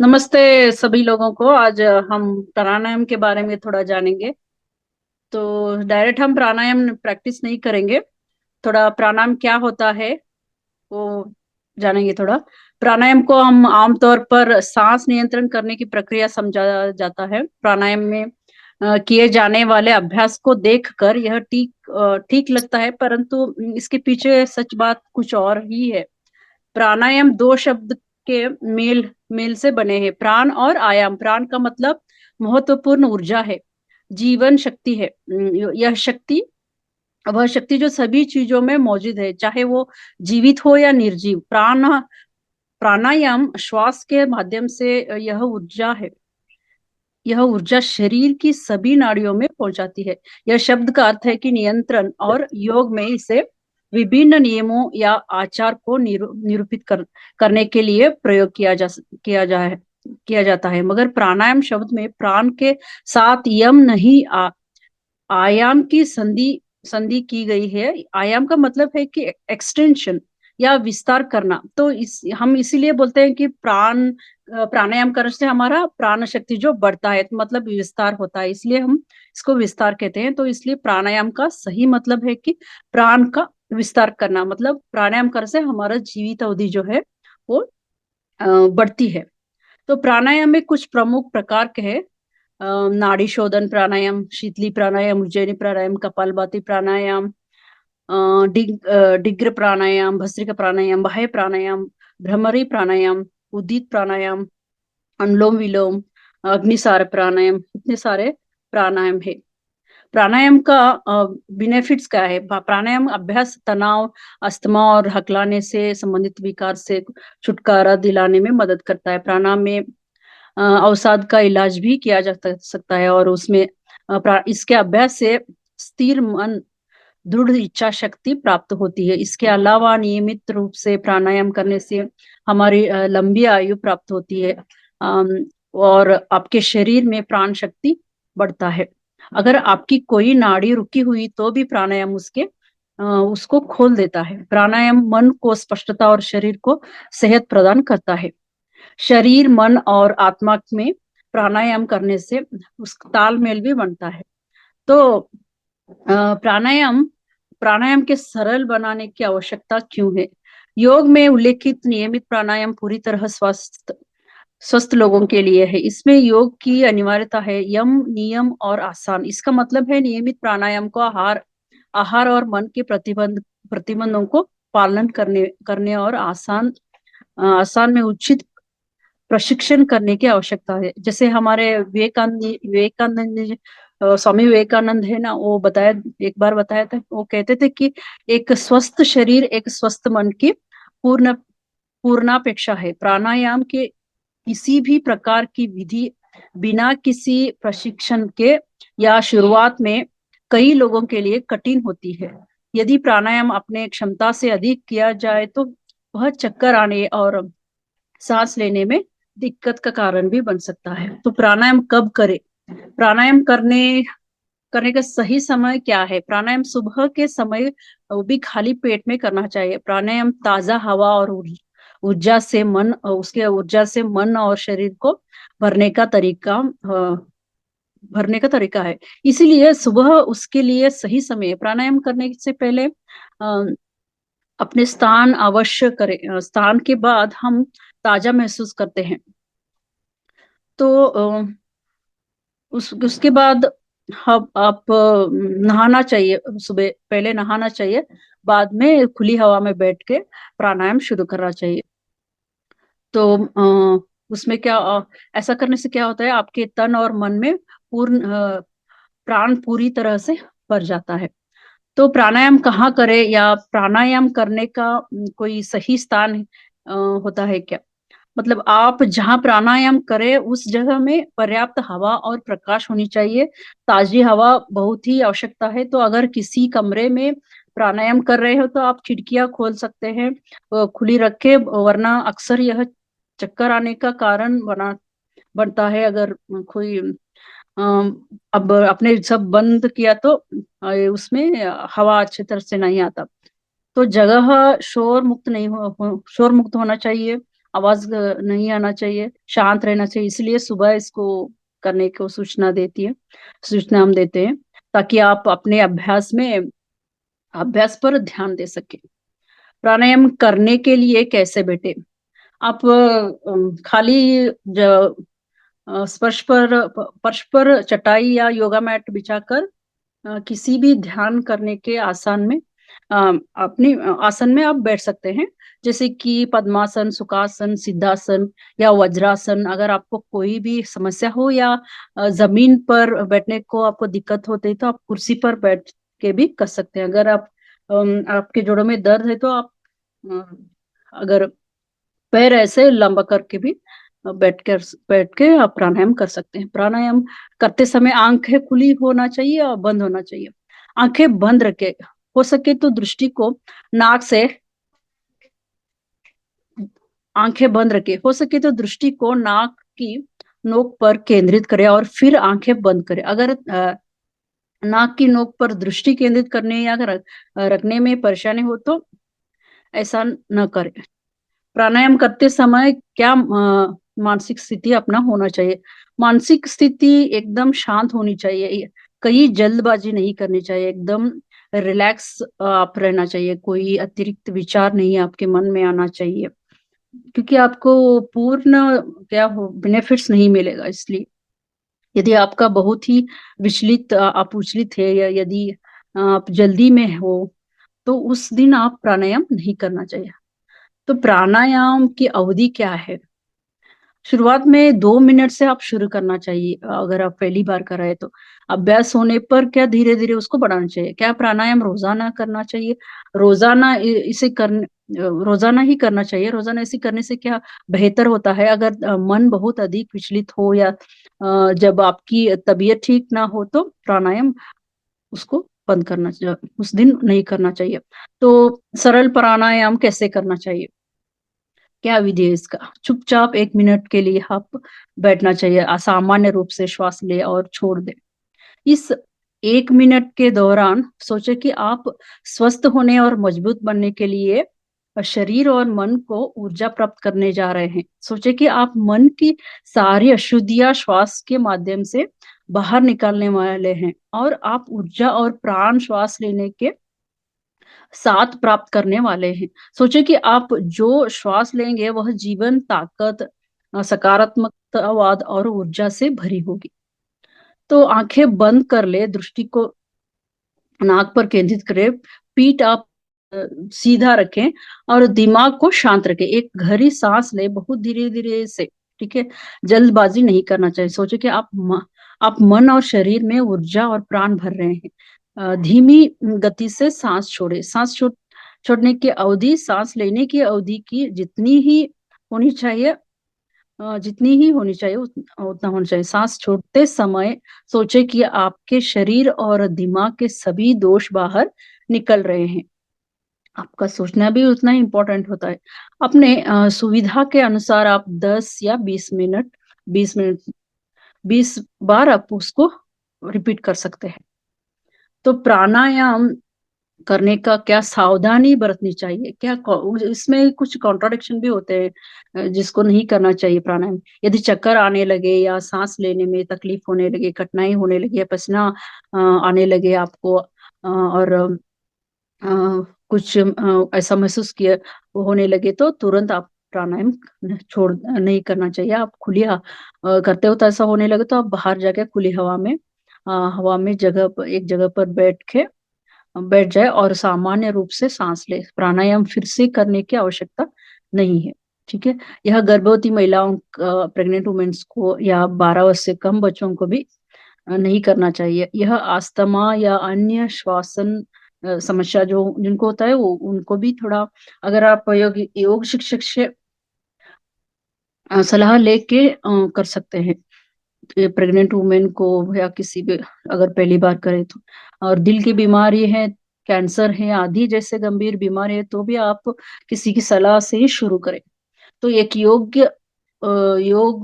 नमस्ते सभी लोगों को। आज हम प्राणायाम के बारे में थोड़ा जानेंगे। तो डायरेक्ट हम प्राणायाम प्रैक्टिस नहीं करेंगे। थोड़ा प्राणायाम क्या होता है वो जानेंगे थोड़ा। प्राणायाम को हम आमतौर पर सांस नियंत्रण करने की प्रक्रिया समझा जाता है। प्राणायाम में किए जाने वाले अभ्यास को देखकर यह ठीक लगता है, परंतु इसके पीछे सच बात कुछ और ही है। प्राणायाम दो शब्द के मेल मेल से बने हैं, प्राण और आयाम। प्राण का मतलब महत्वपूर्ण ऊर्जा है, जीवन शक्ति है। यह शक्ति वह शक्ति जो सभी चीजों में मौजूद है, चाहे वो जीवित हो या निर्जीव। प्राणायाम श्वास के माध्यम से यह ऊर्जा शरीर की सभी नाड़ियों में पहुंचाती है। यह शब्द का अर्थ है कि नियंत्रण, और योग में इसे विभिन्न नियमों या आचार को निरूपित करने के लिए प्रयोग किया जाता है। मगर प्राणायाम शब्द में प्राण के साथ यम नहीं, आयाम की संधि संधि की गई है। आयाम का मतलब है कि एक्सटेंशन या विस्तार करना। तो हम इसीलिए बोलते हैं कि प्राणायाम करने से हमारा प्राण शक्ति जो बढ़ता है, तो मतलब विस्तार होता है, इसलिए हम इसको विस्तार कहते हैं। तो इसलिए प्राणायाम का सही मतलब है कि प्राण का विस्तार करना। मतलब प्राणायाम करने से हमारा जीवित अवधि जो है वो बढ़ती है। तो प्राणायाम में कुछ प्रमुख प्रकार के हैं। नाड़ी शोधन प्राणायाम, शीतली प्राणायाम, उज्जैनी प्राणायाम, कपालभाति प्राणायाम, डिग्र प्राणायाम, भस्त्रिका प्राणायाम, बाह्य प्राणायाम, भ्रमरी प्राणायाम, उदित प्राणायाम, अनुलोम विलोम, अग्निसार प्राणायाम। इतने सारे प्राणायाम है। प्राणायाम का बेनिफिट्स क्या है? प्राणायाम अभ्यास तनाव, अस्थमा और हकलाने से संबंधित विकार से छुटकारा दिलाने में मदद करता है। प्राणायाम में अवसाद का इलाज भी किया जा सकता है, और उसमें इसके अभ्यास से स्थिर मन, दृढ़ इच्छा शक्ति प्राप्त होती है। इसके अलावा नियमित रूप से प्राणायाम करने से हमारी लंबी आयु प्राप्त होती है। और आपके शरीर में प्राण शक्ति बढ़ता है। अगर आपकी कोई नाड़ी रुकी हुई तो भी प्राणायाम उसको खोल देता है। प्राणायाम मन को स्पष्टता और शरीर को सेहत प्रदान करता है। शरीर, मन और आत्मा में प्राणायाम करने से उस तालमेल भी बनता है। तो प्राणायाम प्राणायाम के सरल बनाने की आवश्यकता क्यों है? योग में उल्लेखित नियमित प्राणायाम पूरी तरह स्वस्थ स्वस्थ लोगों के लिए है। इसमें योग की अनिवार्यता है, यम, नियम और आसान। इसका मतलब है नियमित प्राणायाम को आहार आहार और मन के प्रतिबंधों को पालन करने करने और आसान में उचित प्रशिक्षण करने की आवश्यकता है। जैसे हमारे स्वामी विवेकानंद है ना, वो बताया था। वो कहते थे कि एक स्वस्थ शरीर एक स्वस्थ मन की पूर्ण पूर्णापेक्षा है। प्राणायाम के किसी भी प्रकार की विधि बिना किसी प्रशिक्षण के या शुरुआत में कई लोगों के लिए कठिन होती है। यदि प्राणायाम अपने क्षमता से अधिक किया जाए तो वह चक्कर आने और सांस लेने में दिक्कत का कारण भी बन सकता है। तो प्राणायाम कब करें? प्राणायाम करने का सही समय क्या है? प्राणायाम सुबह के समय, वो भी खाली पेट में करना चाहिए। प्राणायाम ताजा हवा और ऊर्जा से मन और शरीर को भरने का तरीका भरने का तरीका है। इसीलिए सुबह उसके लिए सही समय है। प्राणायाम करने से पहले अपने स्थान अवश्य करें। स्थान के बाद हम ताजा महसूस करते हैं। तो उसके बाद हम आप नहाना चाहिए। सुबह पहले नहाना चाहिए, बाद में खुली हवा में बैठ के प्राणायाम शुरू करना चाहिए। तो उसमें ऐसा करने से क्या होता है, आपके तन और मन में प्राण पूरी तरह से भर जाता है। तो प्राणायाम कहाँ करें, या प्राणायाम करने का कोई सही स्थान होता है क्या? मतलब आप जहाँ प्राणायाम करें उस जगह में पर्याप्त हवा और प्रकाश होनी चाहिए। ताजी हवा बहुत ही आवश्यकता है। तो अगर किसी कमरे में प्राणायाम कर रहे हो तो आप खिड़कियां खोल सकते हैं, खुली रखे, वरना अक्सर यह चक्कर आने का कारण बनता है। अगर कोई अब आपने सब बंद किया तो उसमें हवा अच्छी तरह से नहीं आता। तो जगह शोर मुक्त नहीं शोर मुक्त होना चाहिए। आवाज नहीं आना चाहिए, शांत रहना चाहिए। इसलिए सुबह इसको करने को सूचना हम देते हैं, ताकि आप अपने अभ्यास पर ध्यान दे सके। प्राणायाम करने के लिए कैसे बैठे? आप खाली फर्श पर चटाई या योगा मैट बिछाकर किसी भी ध्यान करने के अ, अपनी आसन में आप बैठ सकते हैं। जैसे कि पद्मासन, सुखासन, सिद्धासन या वज्रासन। अगर आपको कोई भी समस्या हो या जमीन पर बैठने को आपको दिक्कत होती है, तो आप कुर्सी पर बैठ के भी कर सकते हैं। अगर आपके जोड़ों में दर्द है, तो आप अ, अगर पैर ऐसे लंबा करके भी बैठ के आप प्राणायाम कर सकते हैं। प्राणायाम करते समय आंखें खुली होना चाहिए और बंद होना चाहिए। आंखें बंद रखे, हो सके तो दृष्टि को नाक से आंखें बंद रखे, हो सके तो दृष्टि को नाक की नोक पर केंद्रित करें और फिर आंखें बंद करें। अगर नाक की नोक पर दृष्टि केंद्रित करने या रखने में परेशानी हो, तो ऐसा न करें। प्राणायाम करते समय क्या मानसिक स्थिति अपना होना चाहिए? मानसिक स्थिति एकदम शांत होनी चाहिए। कहीं जल्दबाजी नहीं करनी चाहिए, एकदम रिलैक्स आप रहना चाहिए। कोई अतिरिक्त विचार नहीं आपके मन में आना चाहिए, क्योंकि आपको पूर्ण क्या हो बेनिफिट्स नहीं मिलेगा। इसलिए यदि आपका बहुत ही आप विचलित है, या यदि आप जल्दी में हो, तो उस दिन आप प्राणायाम नहीं करना चाहिए। तो प्राणायाम की अवधि क्या है? शुरुआत में 2 मिनट से आप शुरू करना चाहिए। अगर आप पहली बार कर रहे हैं, तो अभ्यास होने पर क्या धीरे धीरे उसको बढ़ाना चाहिए। क्या प्राणायाम रोजाना करना चाहिए? रोजाना इसे करने रोजाना ही करना चाहिए। रोजाना इसे करने से क्या बेहतर होता है? अगर मन बहुत अधिक विचलित हो, या जब आपकी तबीयत ठीक ना हो, तो प्राणायाम उसको बंद करना चाहिए, उस दिन नहीं करना चाहिए। तो सरल प्राणायाम कैसे करना चाहिए? क्या विधि है इसका? चुपचाप 1 मिनट के लिए आप बैठना चाहिए। असामान्य रूप से श्वास ले और छोड़ दे। इस 1 मिनट के दौरान सोचे कि आप स्वस्थ होने और मजबूत बनने के लिए शरीर और मन को ऊर्जा प्राप्त करने जा रहे हैं। सोचे कि आप मन की सारी अशुद्धियां श्वास के माध्यम से बाहर निकालने वाले हैं, और आप ऊर्जा और प्राण श्वास लेने के साथ प्राप्त करने वाले हैं। सोचे कि आप जो श्वास लेंगे वह जीवन, ताकत, सकारात्मकतावाद और ऊर्जा से भरी होगी। तो आंखें बंद कर ले, दृष्टि को नाक पर केंद्रित करें, पीठ आप सीधा रखें और दिमाग को शांत रखें। एक गहरी सांस ले, बहुत धीरे धीरे से। ठीक है, जल्दबाजी नहीं करना चाहिए। सोचे कि आप मन और शरीर में ऊर्जा और प्राण भर रहे हैं। धीमी गति से सांस छोड़े। छोड़ने की अवधि सांस लेने की अवधि की होनी चाहिए जितनी ही होनी चाहिए, उतना होना चाहिए। सांस छोड़ते समय सोचे कि आपके शरीर और दिमाग के सभी दोष बाहर निकल रहे हैं। आपका सोचना भी उतना ही इम्पोर्टेंट होता है। अपने सुविधा के अनुसार आप 10 या 20 मिनट, 20 मिनट, 20 बार आप उसको रिपीट कर सकते हैं। तो प्राणायाम करने का क्या सावधानी बरतनी चाहिए? इसमें कुछ कॉन्ट्राडिक्शन भी होते हैं, जिसको नहीं करना चाहिए प्राणायाम। यदि चक्कर आने लगे, या सांस लेने में तकलीफ होने लगे, कठिनाई होने लगी, या पसीना आने लगे आपको, और अ, कुछ ऐसा महसूस किया होने लगे, तो तुरंत आप प्राणायाम छोड़ नहीं करना चाहिए। आप करते हो तो ऐसा होने लगे, तो आप बाहर जाके खुली हवा में एक जगह पर बैठ जाए और सामान्य रूप से सांस ले। प्राणायाम फिर से करने की आवश्यकता नहीं है। ठीक है, यह गर्भवती महिलाओं, प्रेग्नेंट वुमेन्स को, या 12 वर्ष से कम बच्चों को भी नहीं करना चाहिए। यह अस्थमा या अन्य श्वासन समस्या जो जिनको होता है, वो उनको भी थोड़ा, अगर आप योग शिक्षक से सलाह लेके कर सकते हैं। प्रेग्नेंट वुमेन को, या किसी भी अगर पहली बार करे तो, और दिल की बीमारी है, कैंसर है आदि जैसे गंभीर बीमारी है, तो भी आप किसी की सलाह से ही शुरू करें। तो एक योग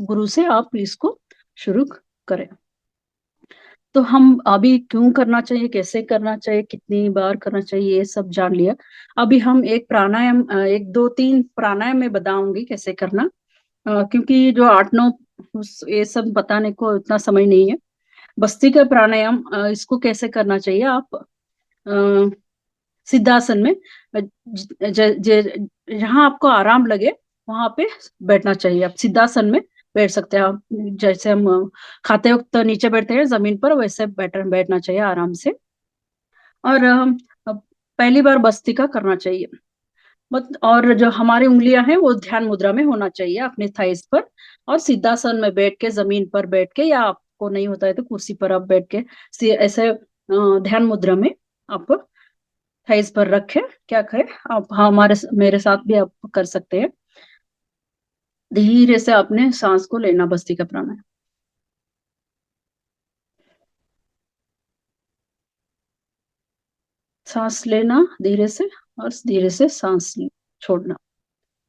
गुरु से आप इसको शुरू करें। तो हम अभी क्यों करना चाहिए, कैसे करना चाहिए, कितनी बार करना चाहिए, ये सब जान लिया। अभी हम एक प्राणायाम, एक दो तीन प्राणायाम में बताऊंगी कैसे करना। क्योंकि जो 8 9 ये सब बताने को इतना समय नहीं है। बस्ती का प्राणायाम, इसको कैसे करना चाहिए आप, सिद्धासन में, जहाँ आपको आराम लगे वहां पे बैठना चाहिए। आप सिद्धासन में बैठ सकते हैं। आप जैसे हम खाते वक्त नीचे बैठते हैं जमीन पर, वैसे बैठना चाहिए आराम से। और पहली बार बस्ती का करना चाहिए। और जो हमारी उंगलियां हैं वो ध्यान मुद्रा में होना चाहिए अपने थाइस पर। और सिद्धासन में बैठ के, जमीन पर बैठ के, या आपको नहीं होता है तो कुर्सी पर आप बैठ के ऐसे ध्यान मुद्रा में आप थाइस पर रखें। क्या करें आप, हमारे मेरे साथ भी आप कर सकते हैं। धीरे से अपने सांस को लेना, बस्ती का प्राणायाम। सांस लेना धीरे से, और धीरे से सांस छोड़ना।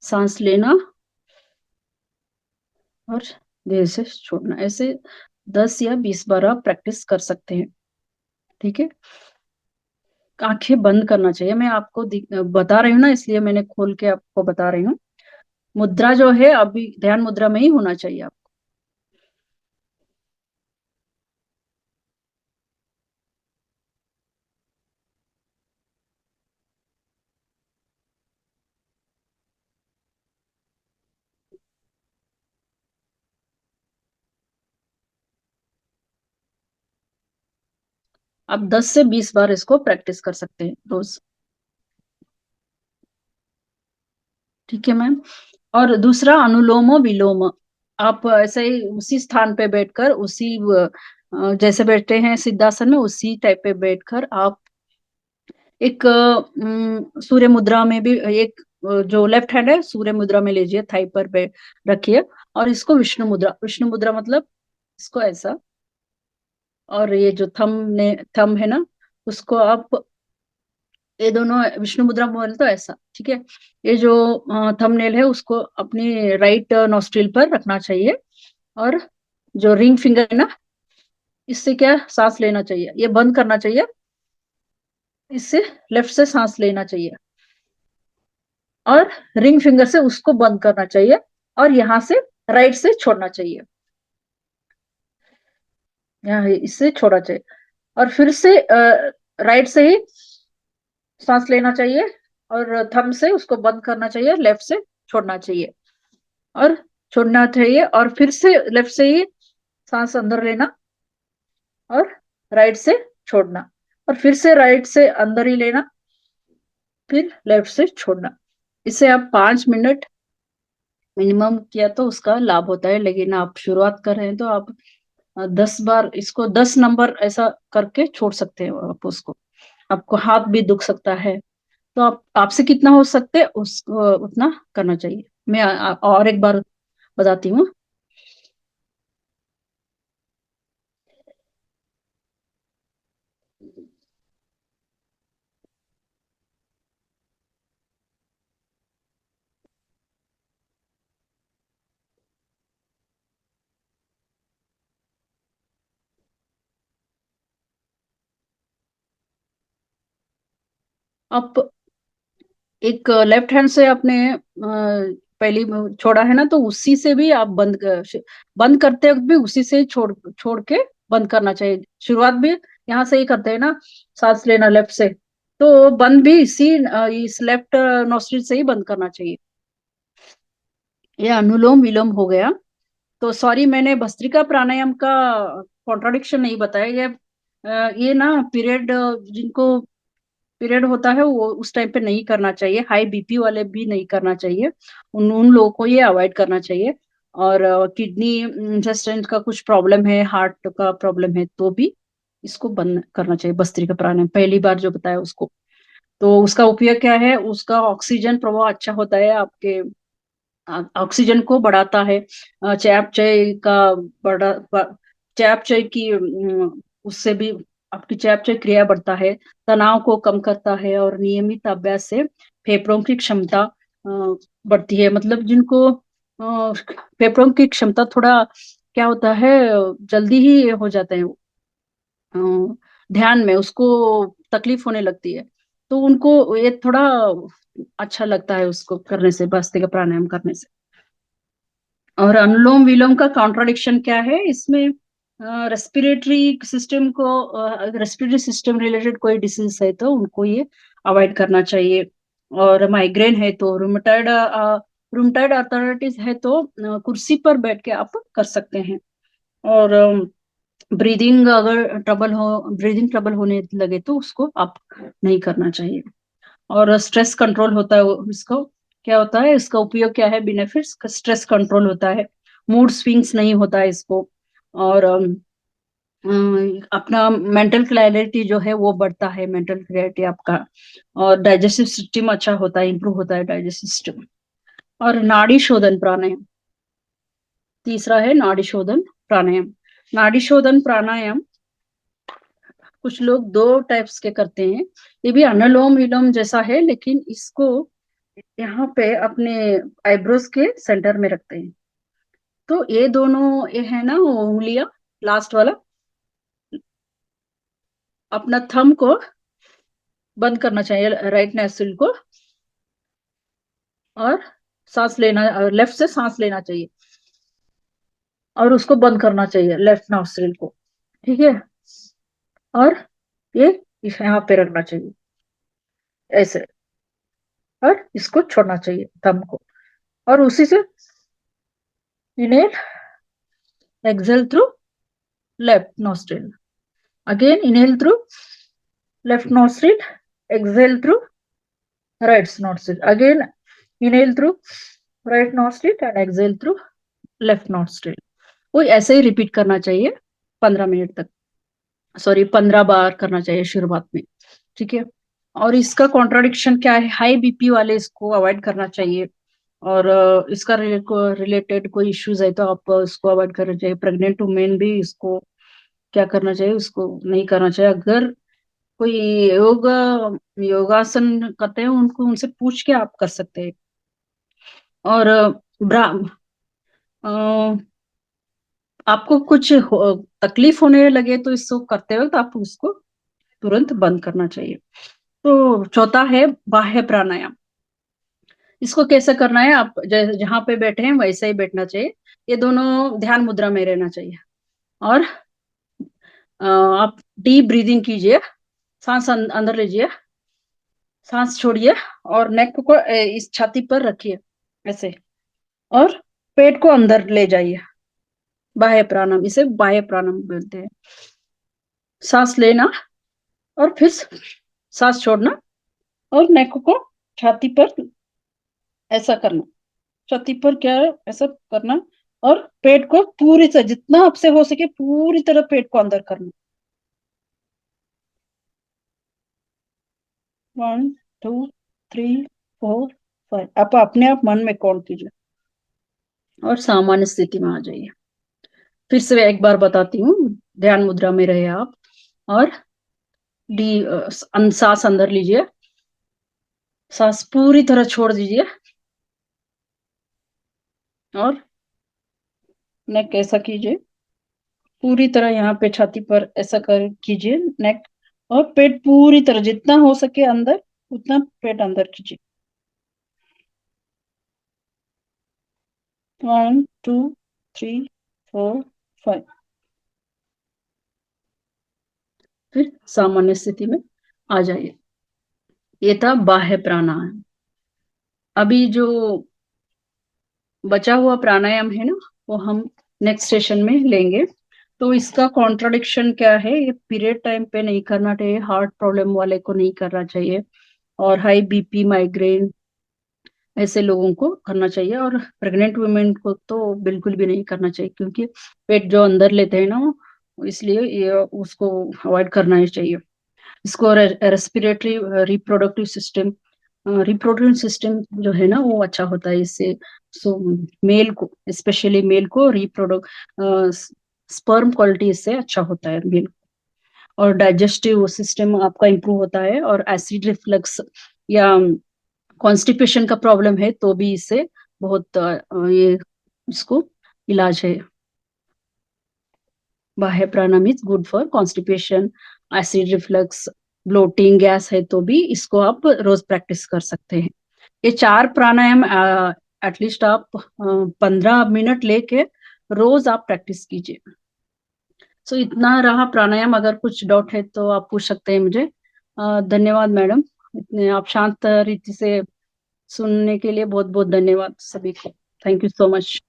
सांस लेना और धीरे से छोड़ना। ऐसे 10 या 20 बार आप प्रैक्टिस कर सकते हैं। ठीक है। आंखें बंद करना चाहिए। मैं आपको बता रही हूँ ना, इसलिए मैंने खोल के आपको बता रही हूँ। मुद्रा जो है अभी ध्यान मुद्रा में ही होना चाहिए आपको। आप 10 से 20 बार इसको प्रैक्टिस कर सकते हैं रोज। ठीक है मैम। और दूसरा, अनुलोम विलोम। आप ऐसे ही उसी स्थान पे बैठकर, उसी जैसे बैठते हैं सिद्धासन में, उसी टाइप पे बैठकर आप एक सूर्य मुद्रा में भी, एक जो लेफ्ट हैंड है सूर्य मुद्रा में लीजिए, थाई पर रखिए। और इसको विष्णु मुद्रा, विष्णु मुद्रा मतलब इसको ऐसा। और ये जो थम है ना, उसको आप, ये दोनों विष्णु मुद्रा बोले तो ऐसा, ठीक है। ये जो थंबनेल है उसको अपनी राइट नोस्ट्रिल पर रखना चाहिए। और जो रिंग फिंगर है ना, इससे क्या सांस लेना चाहिए, ये बंद करना चाहिए। इससे लेफ्ट से सांस लेना चाहिए, और रिंग फिंगर से उसको बंद करना चाहिए। और यहाँ से राइट से छोड़ना चाहिए, यहाँ इससे छोड़ना चाहिए। और फिर से राइट से ही सांस लेना चाहिए, और थंब से उसको बंद करना चाहिए, लेफ्ट से छोड़ना चाहिए। और छोड़ना चाहिए, और फिर से लेफ्ट से ही सांस अंदर लेना, और राइट से छोड़ना। और फिर से राइट से अंदर ही लेना, फिर लेफ्ट से छोड़ना। इसे आप 5 मिनट मिनिमम किया तो उसका लाभ होता है। लेकिन आप शुरुआत कर रहे हैं तो आप 10 बार, इसको 10 नंबर ऐसा करके छोड़ सकते हैं आप उसको। आपको हाथ भी दुख सकता है, तो आप आपसे कितना हो सकते उसको उतना करना चाहिए। मैं और एक बार बताती हूँ। आप एक लेफ्ट हैंड से अपने पहली छोड़ा है ना, तो उसी से भी आप बंद करते वक्त भी उसी से छोड़ छोड़ के बंद करना चाहिए। शुरुआत भी यहाँ से ही करते हैं ना, सांस लेना लेफ्ट से, तो बंद भी इस लेफ्ट नोस्ट्रिल से ही बंद करना चाहिए। ये अनुलोम विलोम हो गया। तो सॉरी, मैंने भस्त्रिका प्राणायाम का कॉन्ट्राडिक्शन नहीं बताया। ये ना पीरियड, जिनको पीरियड होता है वो उस टाइम पे नहीं करना चाहिए। हाई बीपी वाले भी नहीं करना चाहिए, उन उन लोगों को ये अवॉइड करना चाहिए। और किडनी इंटेस्टाइन का कुछ प्रॉब्लम है, हार्ट का प्रॉब्लम है, तो भी इसको बंद करना चाहिए। भस्त्रिका प्राणायाम पहली बार जो बताया उसको। तो उसका उपयोग क्या है, उसका ऑक्सीजन प्रभाव अच्छा होता है, आपके ऑक्सीजन को बढ़ाता है। चयापचय का चयापचय की उससे भी आपकी चयापचय क्रिया बढ़ता है। तनाव को कम करता है, और नियमित अभ्यास से फेफड़ों की क्षमता बढ़ती है। मतलब जिनको फेफड़ों की क्षमता थोड़ा क्या होता है, जल्दी ही हो जाता है, ध्यान में उसको तकलीफ होने लगती है, तो उनको ये थोड़ा अच्छा लगता है उसको करने से, भस्त्रिका प्राणायाम करने से। और अनुलोम विलोम का कॉन्ट्राडिक्शन क्या है इसमें? रेस्पिरेटरी सिस्टम को, रेस्पिरेटरी सिस्टम रिलेटेड कोई डिसीज है तो उनको ये अवॉइड करना चाहिए। और माइग्रेन है तो, रूमटाइड अर्थराइटिस है तो कुर्सी पर बैठ के आप कर सकते हैं। और ब्रीदिंग अगर ट्रबल हो, ब्रीदिंग ट्रबल होने लगे तो उसको आप नहीं करना चाहिए। और स्ट्रेस कंट्रोल होता है इसको, क्या होता है इसका उपयोग, क्या है बेनिफिट्स? स्ट्रेस कंट्रोल होता है, मूड स्विंग्स नहीं होता है इसको। और अपना मेंटल क्लैरिटी जो है वो बढ़ता है, मेंटल क्लैरिटी आपका। और डाइजेस्टिव सिस्टम अच्छा होता है, इंप्रूव होता है डाइजेस्टिव सिस्टम। और नाड़ी शोधन प्राणायाम, तीसरा है नाड़ी शोधन प्राणायाम। नाड़ी शोधन प्राणायाम कुछ लोग दो टाइप्स के करते हैं। ये भी अनुलोम विलोम जैसा है, लेकिन इसको यहाँ पे अपने आईब्रोज के सेंटर में रखते हैं। तो ये दोनों ये है ना उंगलियां, लास्ट वाला, अपना थंब को बंद करना चाहिए, राइट नोस्ट्रिल को, और सांस लेना, लेफ्ट से सांस लेना चाहिए और उसको बंद करना चाहिए लेफ्ट नोस्ट्रिल को। ठीक है? और ये यहाँ पे रखना चाहिए ऐसे, और इसको छोड़ना चाहिए थंब को। और उसी से inhale exhale through left nostril. Again, inhale through left nostril, exhale through right nostril. Again, inhale through right nostril and exhale through left nostril. वो ऐसे ही रिपीट करना चाहिए 15 मिनट तक, सॉरी 15 बार करना चाहिए शुरुआत में। ठीक है? और इसका कॉन्ट्राडिक्शन क्या है? हाई बीपी वाले इसको अवॉइड करना चाहिए। और इसका रिलेटेड कोई इश्यूज है तो आप इसको अवॉइड करना चाहिए। प्रेग्नेंट वुमेन भी इसको क्या करना चाहिए? उसको नहीं करना चाहिए। अगर कोई योगासन करते हैं उनको, उनसे पूछ के आप कर सकते हैं। और अ, आपको कुछ तकलीफ होने लगे तो इसको करते वक्त आप उसको तुरंत बंद करना चाहिए। तो चौथा है बाह्य प्राणायाम। इसको कैसे करना है? आप जहाँ पे बैठे हैं वैसे ही बैठना चाहिए। ये दोनों ध्यान मुद्रा में रहना चाहिए। और आप डीप ब्रीदिंग कीजिए, सांस अंदर लीजिए, सांस छोड़िए, और नेक को इस छाती पर रखिए ऐसे, और पेट को अंदर ले जाइए। बाह्य प्राणायाम, इसे बाह्य प्राणायाम बोलते हैं। सांस लेना और फिर सांस छोड़ना, और नेक को छाती पर ऐसा करना, छाती पर क्या है ऐसा करना, और पेट को पूरी तरह, जितना आपसे हो सके पूरी तरह पेट को अंदर करना। 1 2 3 4 5, आप अपने आप मन में काउंट कीजिए और सामान्य स्थिति में आ जाइए। फिर से एक बार बताती हूँ, ध्यान मुद्रा में रहे आप। और डी सांस अंदर लीजिए, सांस पूरी तरह छोड़ दीजिए, और नेक ऐसा कीजिए पूरी तरह, यहाँ पे छाती पर ऐसा कर कीजिए नेक, और पेट पूरी तरह जितना हो सके अंदर, उतना पेट अंदर कीजिए। 1 2 3 4 5। फिर सामान्य स्थिति में आ जाइए। ये था बाह्य प्राणायाम। अभी जो बचा हुआ प्राणायाम है ना, वो हम नेक्स्ट सेशन में लेंगे। तो इसका कॉन्ट्राडिक्शन क्या है? ये पीरियड टाइम पे नहीं करना चाहिए, हार्ट प्रॉब्लम वाले को नहीं करना चाहिए, और हाई बीपी, माइग्रेन ऐसे लोगों को करना चाहिए। और प्रेग्नेंट वुमेन को तो बिल्कुल भी नहीं करना चाहिए, क्योंकि पेट जो अंदर लेते हैं ना, इसलिए ये उसको अवॉइड करना ही चाहिए। इसको respiratory, reproductive system, reproductive system जो है ना वो अच्छा होता है इससे। सो मेल को, स्पेशली मेल को रिप्रोडक्ट, स्पर्म क्वालिटी इससे अच्छा होता है मेल। और डाइजेस्टिव सिस्टम आपका इंप्रूव होता है। और एसिड रिफ्लक्स या कॉन्स्टिपेशन का प्रॉब्लम है तो भी इससे बहुत ये इसको इलाज है। Bahya Pranayama is good for constipation, acid reflux, bloating, gas है तो भी इसको आप रोज प्रैक्टिस कर सकते हैं। ये 4 प्राणायाम एटलीस्ट आप 15 मिनट लेके रोज आप प्रैक्टिस कीजिए। सो इतना रहा प्राणायाम। अगर कुछ डाउट है तो आप पूछ सकते हैं मुझे। धन्यवाद मैडम, इतने आप शांत रीति से सुनने के लिए बहुत बहुत धन्यवाद सभी को। Thank you so much.